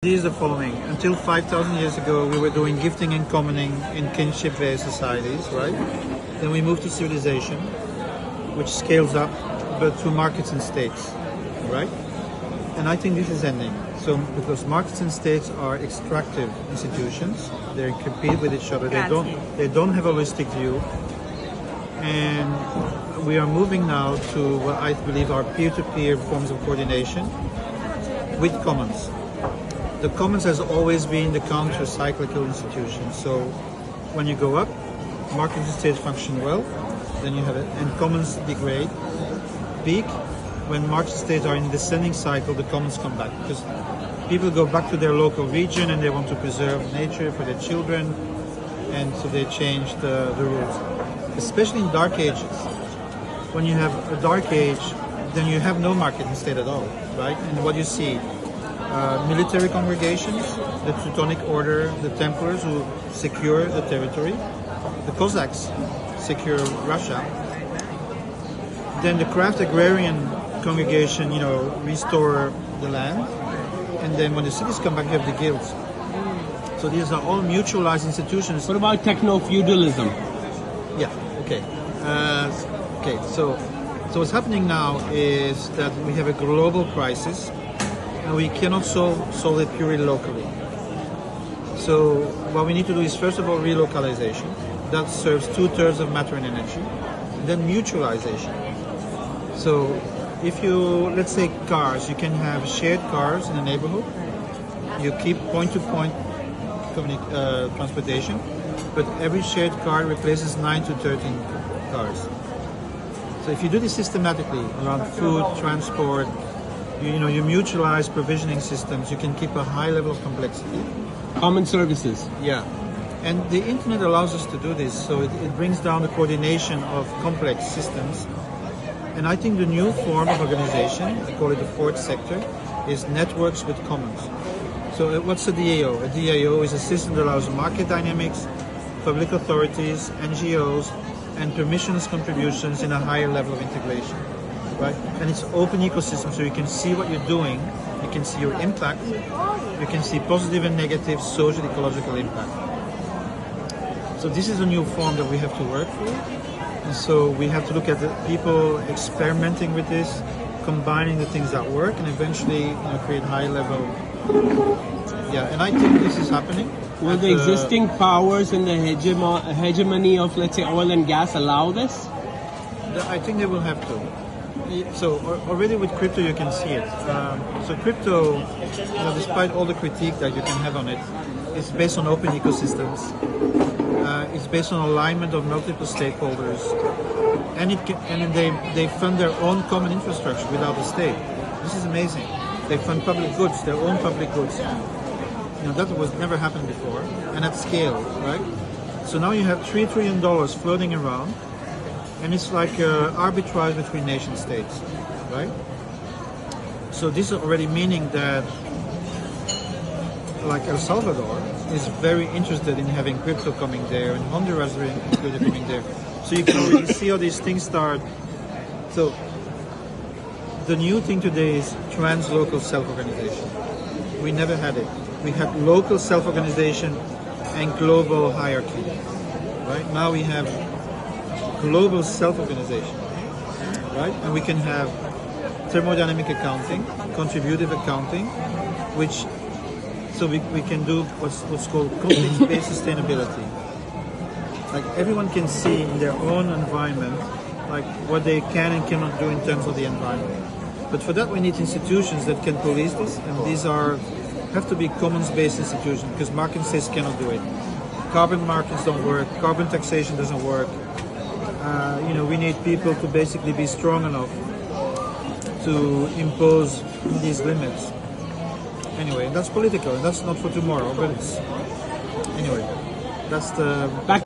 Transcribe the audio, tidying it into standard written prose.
This is the following. Until 5,000 years ago, we were doing gifting and commoning in kinship-based societies, right? Then we moved to civilization, which scales up, but through markets and states, right? And I think this is ending. So, because markets and states are extractive institutions, they compete with each other. They don't have a holistic view, and we are moving now to what I believe are peer-to-peer forms of coordination with commons. The commons has always been the counter-cyclical institution. So when you go up, markets and states function well, then you have it, and commons degrade, peak. When markets and states are in the descending cycle, the commons come back because people go back to their local region and they want to preserve nature for their children, and so they change the rules. Especially in dark ages. When you have a dark age, then you have no market and state at all, right? And what you see, military congregations, the Teutonic Order, the Templars who secure the territory, the Cossacks secure Russia, then the craft agrarian congregation, restore the land, and then when the cities come back, you have the guilds. So these are all mutualized institutions. What about techno-feudalism? Yeah, okay. So what's happening now is that we have a global crisis, and we cannot solve it purely locally. So what we need to do is, first of all, relocalization. That serves 2/3 of matter and energy. And then mutualization. So if you, let's say cars, you can have shared cars in a neighborhood. You keep point-to-point transportation, but every shared car replaces 9 to 13 cars. So if you do this systematically around food, transport, you mutualize provisioning systems, you can keep a high level of complexity. Common services. Yeah. And the internet allows us to do this, so it brings down the coordination of complex systems. And I think the new form of organization, I call it the fourth sector, is networks with commons. So what's a DAO? A DAO is a system that allows market dynamics, public authorities, NGOs, and permissionless contributions in a higher level of integration. Right? And it's open ecosystem, so you can see what you're doing, you can see your impact, you can see positive and negative social ecological impact. So this is a new form that we have to work through, and so we have to look at the people experimenting with this, combining the things that work, and eventually create high level. Yeah, and I think this is happening. Will the existing powers in the hegemony of, let's say, oil and gas allow this? I think they will have to. So already with crypto you can see it. So crypto, despite all the critique that you can have on it, it's based on open ecosystems. It's based on alignment of multiple stakeholders, and they fund their own common infrastructure without the state. This is amazing. They fund public goods, their own public goods. That was never happened before, and at scale, right? So now you have $3 trillion floating around. And it's like arbitrage between nation states, right? So this is already meaning that, like El Salvador is very interested in having crypto coming there, and Honduras is very interested in coming there. So you can already see how these things start. So the new thing today is trans-local self-organization. We never had it. We had local self-organization and global hierarchy, right? Now we have global self-organization, right? And we can have thermodynamic accounting, contributive accounting, so we can do what's called context-based sustainability. Like everyone can see in their own environment, like what they can and cannot do in terms of the environment. But for that we need institutions that can police this, and these have to be commons-based institutions, because market states cannot do it. Carbon markets don't work, carbon taxation doesn't work. We need people to basically be strong enough to impose these limits. Anyway, that's political, and that's not for tomorrow, but anyway, that's the...